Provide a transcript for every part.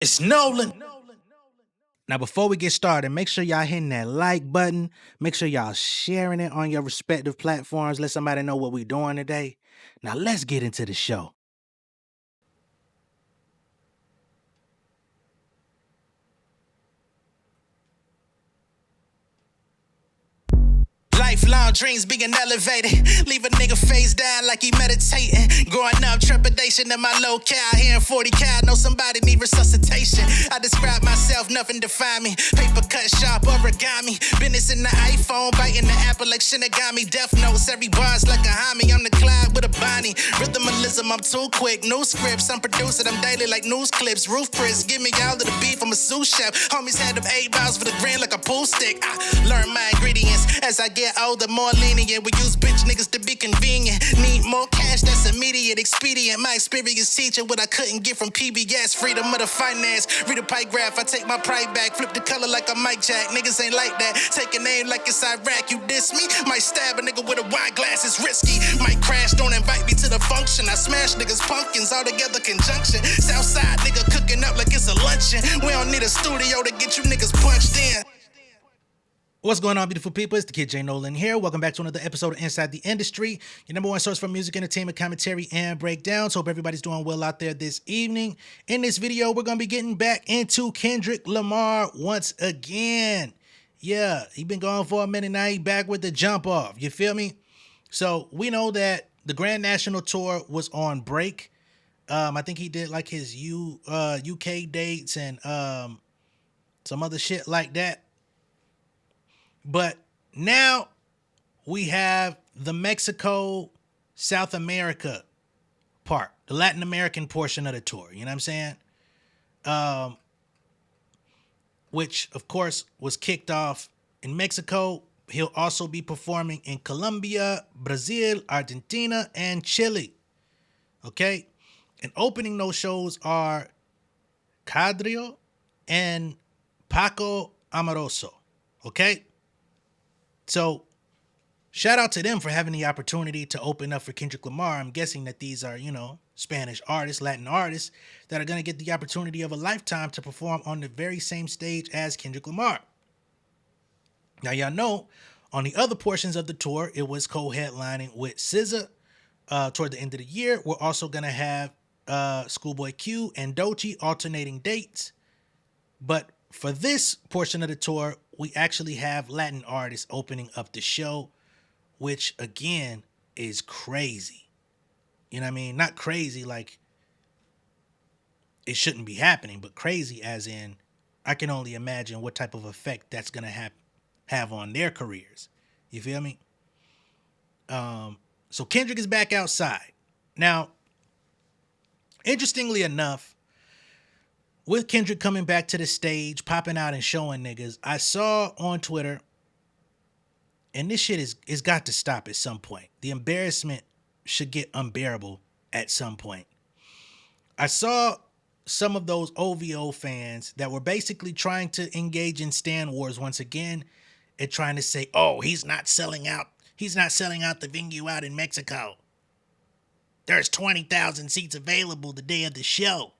It's Nolan. Now, before we get started, make sure y'all hitting that like button. Make sure y'all sharing it on your respective platforms. Let somebody know what we're doing today. Now, let's get into the show. Lifelong dreams being elevated. Leave a nigga face down like he meditating. Growing up, trepidation in my locale. Hearing 40 cal, know somebody need resuscitation. I describe myself, nothing define me. Paper cut, sharp, origami. Business in the iPhone, biting the apple like Shinigami. Death notes, every bar's like a homie. I'm the Clyde with a Bonnie. Rhythmalism, I'm too quick. New scripts, I'm producing them daily like news clips. Roof Chris, give me all of the beef, I'm a sous chef. Homies had them 8 balls for the green like a pool stick. I learn my ingredients as I get older, more lenient. We use bitch niggas to be convenient. Need more cash, that's immediate, expedient. My experience teaching what I couldn't get from PBS. Freedom of the finance, read a pie graph, I take my pride back. Flip the color like a Mike Jack, niggas ain't like that. Take a name like it's Iraq, you diss me? Might stab a nigga with a wine glass, it's risky. Might crash, don't invite me to the function. I smash niggas pumpkins, all together conjunction. Southside nigga cooking up like it's a luncheon. We don't need a studio to get you niggas punched in. What's going on, beautiful people? It's the kid J Nolan here. Welcome back to another episode of Inside the Industry, your number one source for music, entertainment, commentary, and breakdowns. Hope everybody's doing well out there this evening. In this video, we're going to be getting back into Kendrick Lamar once again. Yeah, he been gone for a minute now. He back with the jump off. You feel me? So we know that the Grand National Tour was on break. I think he did like his UK dates and some other shit like that. But now we have the Mexico, South America part, the Latin American portion of the tour. You know what I'm saying? Which, of course, was kicked off in Mexico. He'll also be performing in Colombia, Brazil, Argentina, and Chile. Okay? And opening those shows are Cadrio and Paco Amoroso. Okay? So, shout out to them for having the opportunity to open up for Kendrick Lamar. I'm guessing that these are, Spanish artists, Latin artists that are going to get the opportunity of a lifetime to perform on the very same stage as Kendrick Lamar. Now, y'all know, on the other portions of the tour, it was co-headlining with SZA. Toward the end of the year, we're also going to have Schoolboy Q and Doechii alternating dates. But for this portion of the tour, we actually have Latin artists opening up the show, which, again, is crazy. You know what I mean? Not crazy like it shouldn't be happening, but crazy as in I can only imagine what type of effect that's going to have on their careers. You feel me? So Kendrick is back outside. Now, interestingly enough, with Kendrick coming back to the stage, popping out and showing niggas, I saw on Twitter, and this shit is got to stop at some point. The embarrassment should get unbearable at some point. I saw some of those OVO fans that were basically trying to engage in Stan Wars once again and trying to say, oh, he's not selling out. He's not selling out the venue out in Mexico. There's 20,000 seats available the day of the show,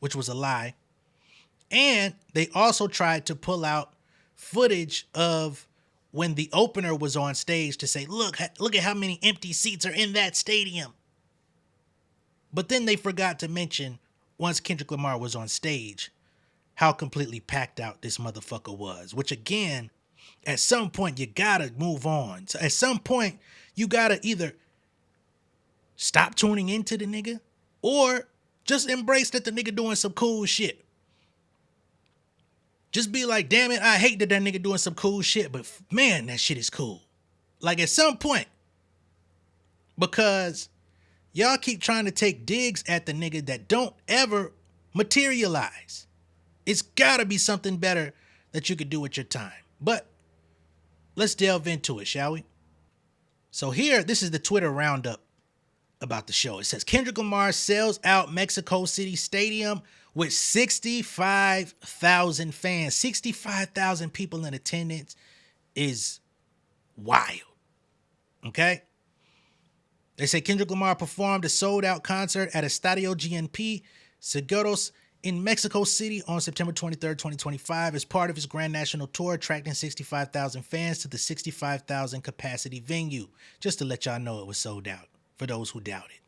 which was a lie. And they also tried to pull out footage of when the opener was on stage to say, look at how many empty seats are in that stadium. But then they forgot to mention, once Kendrick Lamar was on stage, how completely packed out this motherfucker was. Which, again, at some point, you gotta move on. So at some point, you gotta either stop tuning into the nigga or just embrace that the nigga doing some cool shit. Just be like, damn it, I hate that nigga doing some cool shit, but man, that shit is cool. Like, at some point. Because y'all keep trying to take digs at the nigga that don't ever materialize. It's gotta be something better that you could do with your time. But let's delve into it, shall we? So here, this is the Twitter roundup about the show. It says, Kendrick Lamar sells out Mexico City Stadium with 65,000 fans. 65,000 people in attendance is wild. Okay? They say Kendrick Lamar performed a sold-out concert at Estadio GNP Seguros in Mexico City on September 23rd, 2025, as part of his Grand National Tour, attracting 65,000 fans to the 65,000 capacity venue. Just to let y'all know it was sold out, for those who doubt it.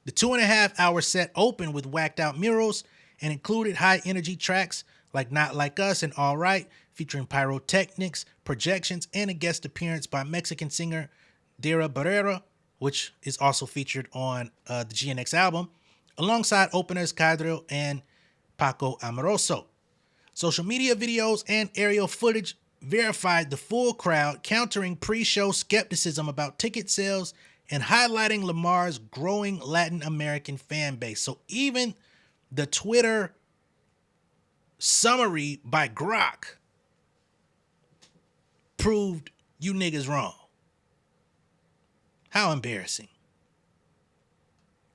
The 2.5-hour set opened with whacked out murals and included high energy tracks like Not Like Us and All Right, featuring pyrotechnics, projections, and a guest appearance by Mexican singer Dara Barrera, which is also featured on the GNX album, alongside openers Cadril and Paco Amoroso. Social media videos and aerial footage verified the full crowd, countering pre-show skepticism about ticket sales and highlighting Lamar's growing Latin American fan base. So even the Twitter summary by Grrrls proved you niggas wrong. How embarrassing.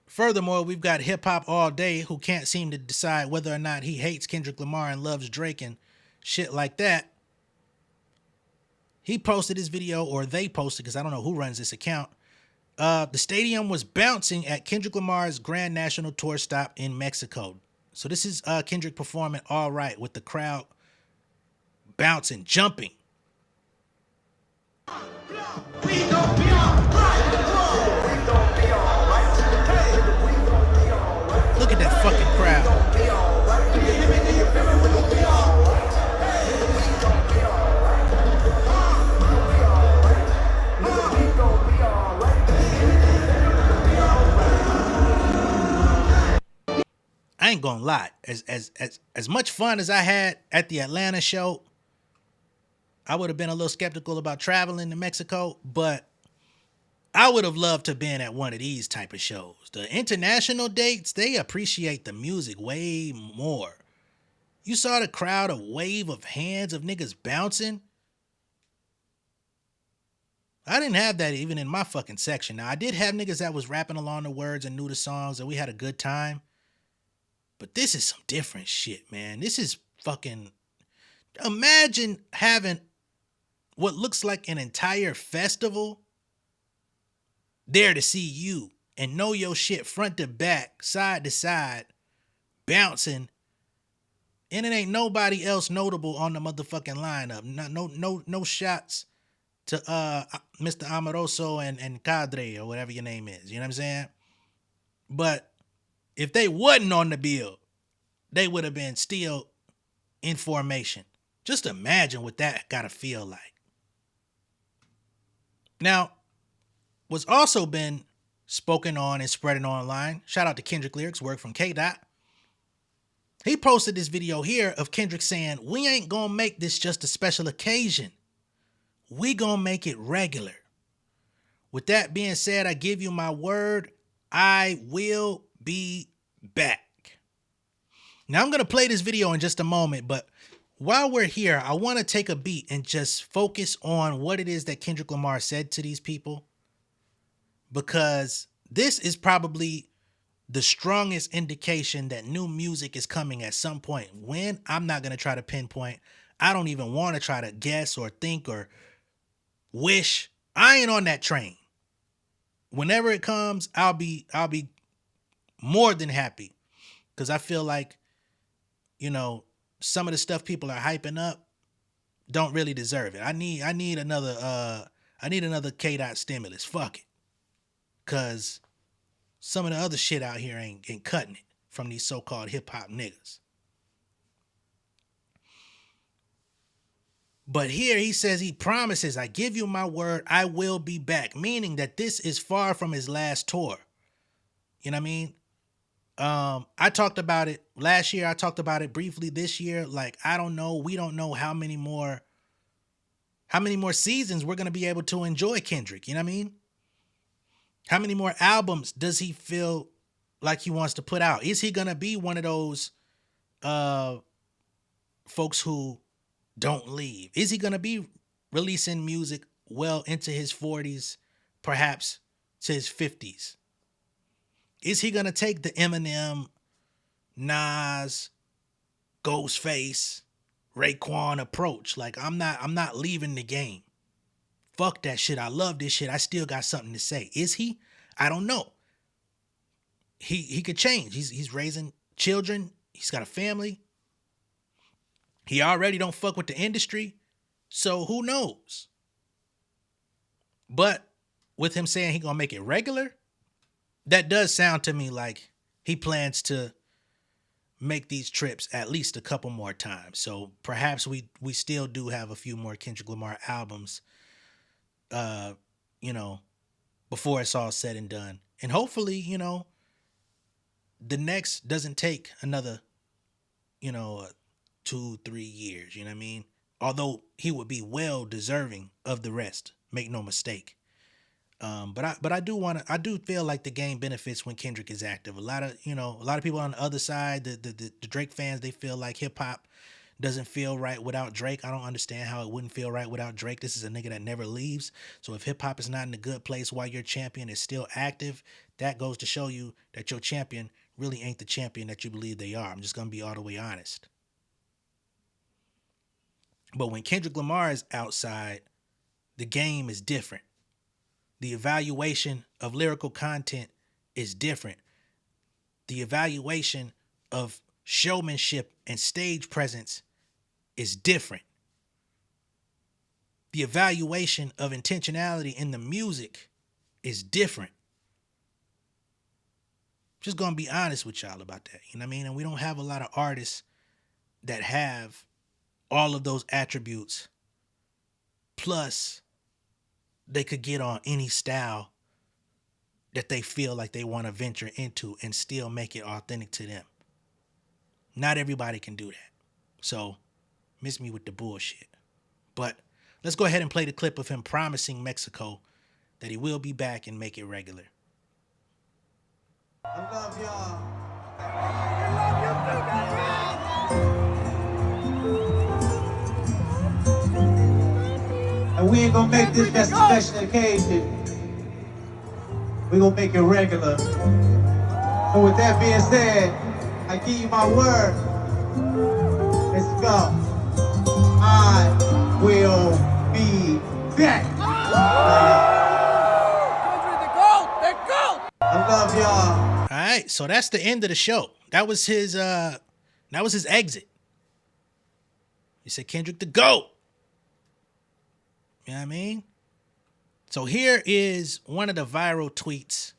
Furthermore, we've got Hip Hop All Day, who can't seem to decide whether or not he hates Kendrick Lamar and loves Drake and shit like that. He posted his video, or they posted, because I don't know who runs this account. The stadium was bouncing at Kendrick Lamar's Grand National Tour stop in Mexico. So this is Kendrick performing All Right with the crowd bouncing, jumping. Look at that fucking crowd. I ain't gonna lie. As much fun as I had at the Atlanta show, I would have been a little skeptical about traveling to Mexico, but I would have loved to have been at one of these type of shows. The international dates, they appreciate the music way more. You saw the crowd, a wave of hands of niggas bouncing. I didn't have that even in my fucking section. Now, I did have niggas that was rapping along the words and knew the songs, and we had a good time. But this is some different shit, man. This is fucking... Imagine having what looks like an entire festival there to see you and know your shit front to back, side to side, bouncing, and it ain't nobody else notable on the motherfucking lineup. No shots to Mr. Amoroso and Cadre or whatever your name is. You know what I'm saying? But if they wasn't on the bill, they would have been still in formation. Just imagine what that gotta feel like. Now, what's also been spoken on and spreading online, shout out to Kendrick Lyrics, work from K-Dot. He posted this video here of Kendrick saying, "We ain't gonna make this just a special occasion. We gonna make it regular. With that being said, I give you my word, I will be back." Now, I'm gonna play this video in just a moment, but while we're here, I want to take a beat and just focus on what it is that Kendrick Lamar said to these people, because this is probably the strongest indication that new music is coming at some point. When? I'm not going to try to pinpoint. I don't even want to try to guess or think or wish. I ain't on that train. Whenever it comes, I'll be more than happy, because I feel like, you know, some of the stuff people are hyping up don't really deserve it. I need another K-Dot stimulus. Fuck it. Cause some of the other shit out here ain't cutting it from these so-called hip-hop niggas. But here he says, he promises, "I give you my word, I will be back," meaning that this is far from his last tour. You know what I mean? I talked about it last year. I talked about it briefly this year. Like, I don't know. We don't know how many more seasons we're going to be able to enjoy Kendrick. You know what I mean? How many more albums does he feel like he wants to put out? Is he going to be one of those folks who don't leave? Is he going to be releasing music well into his 40s, perhaps to his 50s? Is he going to take the Eminem, Nas, Ghostface, Raekwon approach? Like, I'm not leaving the game. Fuck that shit. I love this shit. I still got something to say. Is he? I don't know. He could change. He's raising children He's got a family. He already don't fuck with the industry. So who knows? But with him saying he gonna make it regular, that does sound to me like he plans to make these trips at least a couple more times. So perhaps we still do have a few more Kendrick Lamar albums, uh, you know, before it's all said and done. And hopefully, the next doesn't take another, 2-3 years. You know what I mean? Although he would be well deserving of the rest. Make no mistake. But I do feel like the game benefits when Kendrick is active. A lot of people on the other side, the Drake fans, they feel like hip hop doesn't feel right without Drake. I don't understand how it wouldn't feel right without Drake. This is a nigga that never leaves. So if hip hop is not in a good place while your champion is still active, that goes to show you that your champion really ain't the champion that you believe they are. I'm just gonna be all the way honest. But when Kendrick Lamar is outside, the game is different. The evaluation of lyrical content is different. The evaluation of showmanship and stage presence is different. The evaluation of intentionality in the music is different. Just gonna be honest with y'all about that. You know what I mean? And we don't have a lot of artists that have all of those attributes. Plus, they could get on any style that they feel like they want to venture into and still make it authentic to them. Not everybody can do that. So, miss me with the bullshit. But let's go ahead and play the clip of him promising Mexico that he will be back and make it regular. I love y'all. And we ain't gonna make this just a special occasion. We gonna make it regular. So with that being said, I give you my word. Let's go. I will be back. I love y'all. All right, so that's the end of the show. That was his exit. He said Kendrick the GOAT. You know what I mean? So here is one of the viral tweets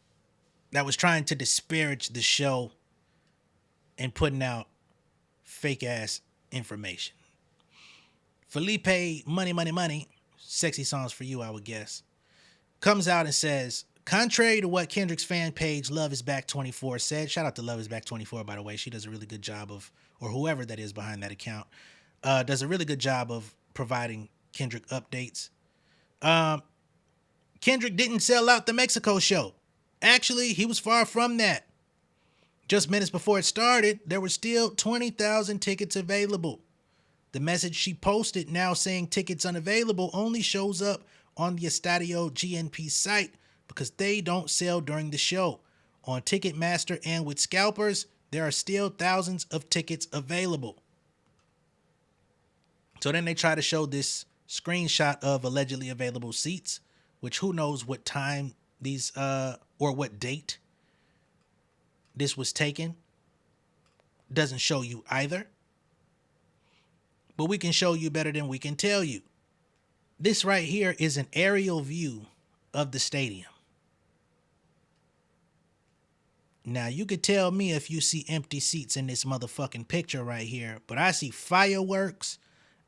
that was trying to disparage the show and putting out fake ass information. Felipe Money, sexy songs for you, I would guess, comes out and says, contrary to what Kendrick's fan page Love Is Back 24 said, shout out to Love Is Back 24, by the way. She does a really good job of, or whoever that is behind that account, does a really good job of providing Kendrick updates. Kendrick didn't sell out the Mexico show. Actually, he was far from that. Just minutes before it started, there were still 20,000 tickets available. The message she posted now saying tickets unavailable only shows up on the Estadio GNP site because they don't sell during the show. On Ticketmaster and with scalpers, there are still thousands of tickets available. So then they try to show this screenshot of allegedly available seats, which who knows what time these or what date this was taken. Doesn't show you either. But we can show you better than we can tell you. This right here is an aerial view of the stadium. Now, you could tell me if you see empty seats in this motherfucking picture right here, but I see fireworks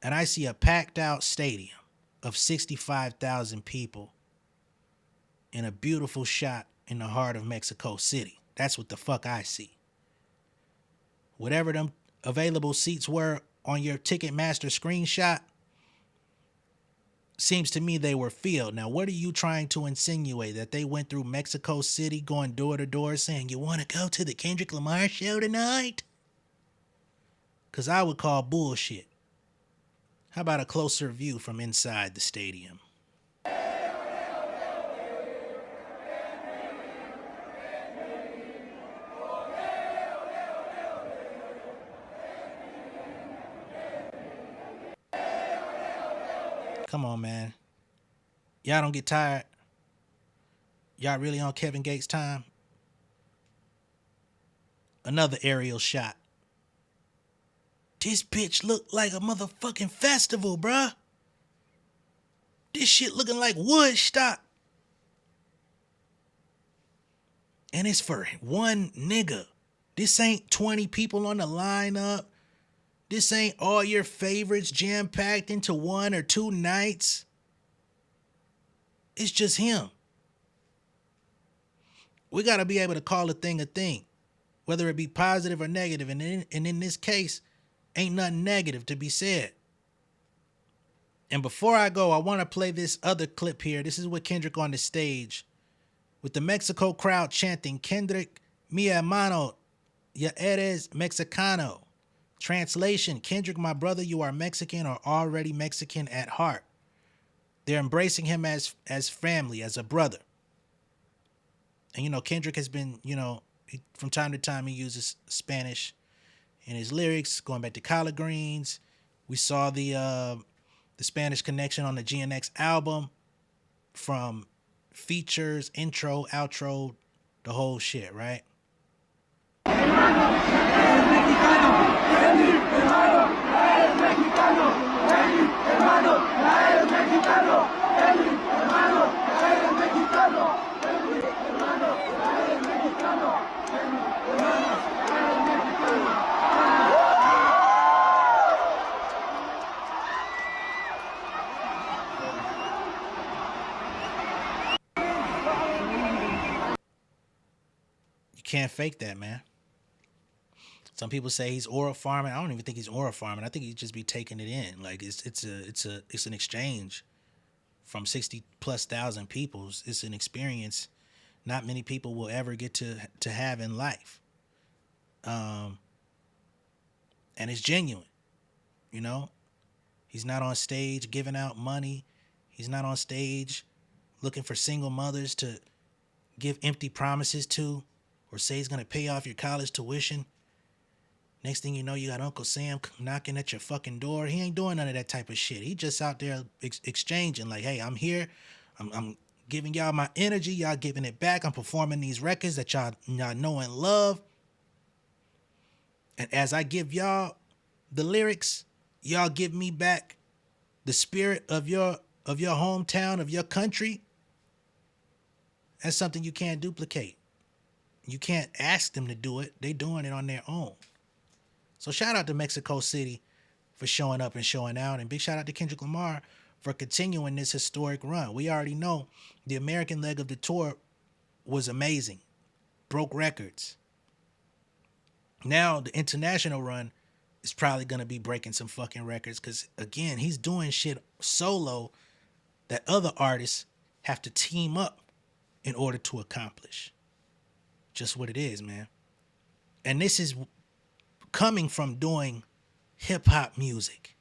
and I see a packed out stadium of 65,000 people in a beautiful shot in the heart of Mexico City. That's what the fuck I see. Whatever them available seats were on your Ticketmaster screenshot, seems to me they were filled. Now, what are you trying to insinuate? That they went through Mexico City going door to door saying, you want to go to the Kendrick Lamar show tonight? Because I would call bullshit. How about a closer view from inside the stadium? Come on, man. Y'all don't get tired? Y'all really on Kevin Gates time? Another aerial shot This bitch look like a motherfucking festival, bruh. This shit looking like Woodstock. And it's for one nigga. This ain't 20 people on the lineup. This ain't all your favorites jam-packed into 1 or 2 nights. It's just him. We got to be able to call a thing, whether it be positive or negative. And in this case, ain't nothing negative to be said. And before I go, I want to play this other clip here. This is with Kendrick on the stage, with the Mexico crowd chanting, "Kendrick, mi hermano, ya eres mexicano." Translation, Kendrick, my brother, you are Mexican or already Mexican at heart. They're embracing him as family, as a brother. And, you know, Kendrick has been, you know, from time to time he uses Spanish in his lyrics, going back to collard greens. We saw the Spanish connection on the GNX album, from features, intro, outro, the whole shit, right? You can't fake that, man. Some people say he's aura farming. I don't even think he's aura farming. I think he'd just be taking it in. Like it's an exchange from 60,000+ people. It's an experience not many people will ever get to have in life. And it's genuine. You know, he's not on stage giving out money. He's not on stage looking for single mothers to give empty promises to, or say he's going to pay off your college tuition. Next thing you know, you got Uncle Sam knocking at your fucking door. He ain't doing none of that type of shit. He just out there exchanging, like, hey, I'm here. I'm giving y'all my energy. Y'all giving it back. I'm performing these records that y'all know and love. And as I give y'all the lyrics, y'all give me back the spirit of your hometown, of your country. That's something you can't duplicate. You can't ask them to do it. They doing it on their own. So shout out to Mexico City for showing up and showing out. And big shout out to Kendrick Lamar for continuing this historic run. We already know the American leg of the tour was amazing. Broke records. Now the international run is probably going to be breaking some fucking records, because, again, he's doing shit solo that other artists have to team up in order to accomplish. Just what it is, man. And this is coming from doing hip-hop music.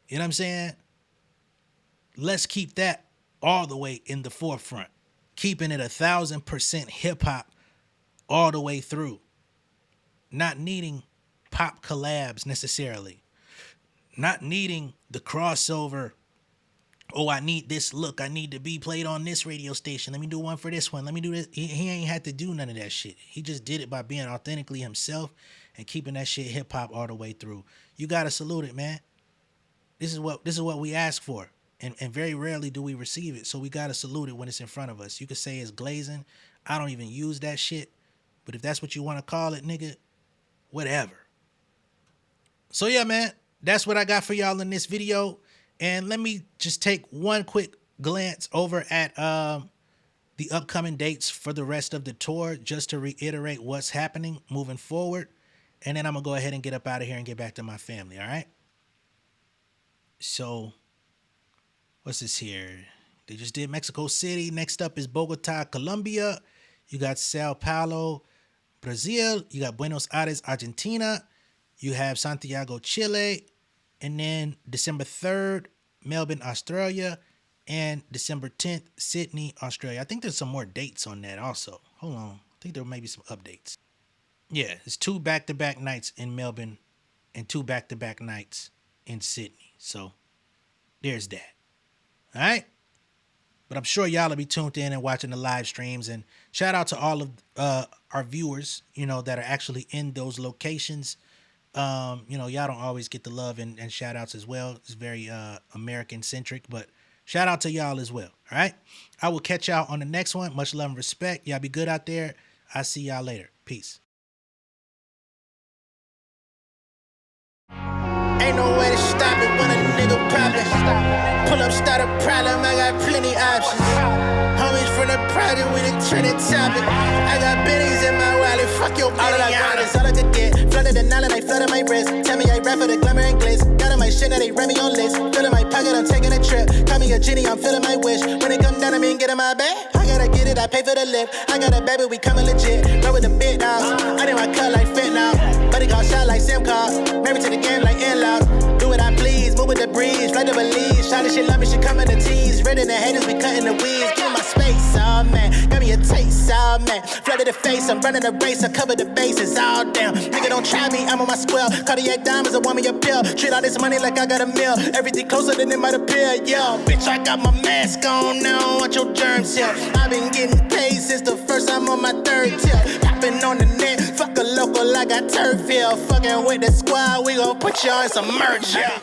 You know what I'm saying? Let's keep that all the way in the forefront. Keeping it 1,000% hip-hop all the way through. Not needing pop collabs necessarily. Not needing the crossover. Oh, I need this look. I need to be played on this radio station. Let me do one for this one. Let me do this. He ain't had to do none of that shit. He just did it by being authentically himself and keeping that shit hip hop all the way through. You gotta salute it, man. This is what we ask for. And very rarely do we receive it. So we gotta salute it when it's in front of us. You could say it's glazing. I don't even use that shit. But if that's what you want to call it, nigga, whatever. So yeah, man, that's what I got for y'all in this video. And let me just take one quick glance over at the upcoming dates for the rest of the tour, just to reiterate what's happening moving forward. And then I'm going to go ahead and get up out of here and get back to my family, all right? So, what's this here? They just did Mexico City. Next up is Bogota, Colombia. You got Sao Paulo, Brazil. You got Buenos Aires, Argentina. You have Santiago, Chile. And then December 3rd, Melbourne, Australia. And December 10th, Sydney, Australia. I think there's some more dates on that also. Hold on. I think there may be some updates. Yeah, it's 2 back-to-back nights in Melbourne and 2 back-to-back nights in Sydney. So there's that. All right? But I'm sure y'all will be tuned in and watching the live streams. And shout out to all of our viewers, you know, that are actually in those locations. You know, y'all don't always get the love and shout outs as well. It's very American centric, but shout out to y'all as well. All right. I will catch y'all on the next one. Much love and respect. Y'all be good out there. I'll see y'all later. Peace. Ain't no way to stop it when a nigga poppin'. Pull up, start a problem, I got plenty options. Homies from the project, we the trending topic. I got bennies in my wallet, fuck your all I got is all I could get. Flooded the nine and I flooded my wrist. Tell me I rap for the glamour and glitz. Got on my shit, now they rent me on list. Filling my pocket, I'm taking a trip. Call me a genie, I'm filling my wish. When it come down to me and get in my bag, I gotta get it, I pay for the lift. I got a baby, we coming legit. Roll with the big dogs. I did my cut like fit now. Buddy got shot like Sim car. Married to the game like in-laws. Do what I please, move with the breeze, right to believe. Shawty, she love me, she coming to tease. Ready the haters, we cutting the weeds. Give me my space, oh man. Got me a taste, oh man. Flooded the face, I'm running the race, I cover the bases, all down. Nigga, don't try me, I'm on my square. Cardiac diamonds, I want me a pill. Treat all this money like I got a meal. Everything closer than it might appear, yo. Bitch, I got my mask on now, watch your germs here. I've been getting paid since the first time on my third tip. Popping on the net, fuck a local, I got turf here. Fucking with the squad, we gon' put y'all in some merch, yeah.